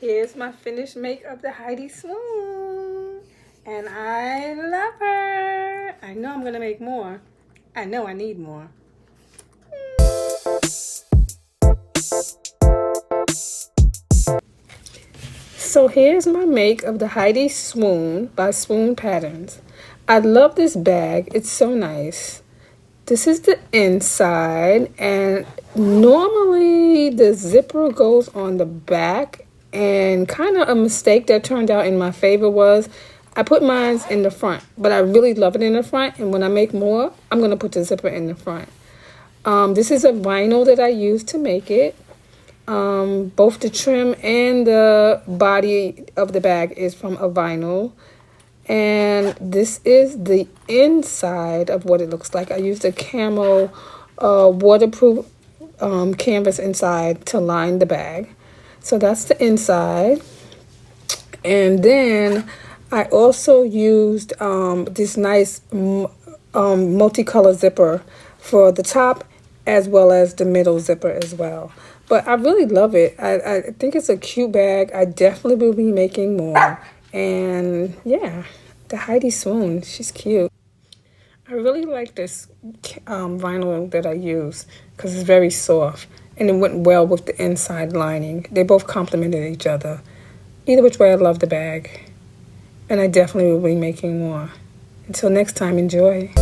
Here's my finished make of the Heidi Swoon. And I love her. I know I'm going to make more. I know I need more. So here's my make of the Heidi Swoon by Swoon Patterns. I love this bag. It's so nice. This is the inside, and normally the zipper goes on the back, and kind of a mistake that turned out in my favor was I put mine in the front, but I really love it in the front, and when I make more, I'm going to put the zipper in the front. This is a vinyl that I used to make it. Both the trim and the body of the bag is from a vinyl. And this is the inside of what it looks like. I used a camo waterproof canvas inside to line the bag. So that's the inside. And then I also used this nice multicolor zipper for the top as well as the middle zipper as well. But I really love it. I think it's a cute bag. I definitely will be making more. And yeah, the Heidi Swoon, she's cute. I really like this vinyl that I use because it's very soft and it went well with the inside lining. They both complemented each other. Either which way, I love the bag. And I definitely will be making more. Until next time, enjoy.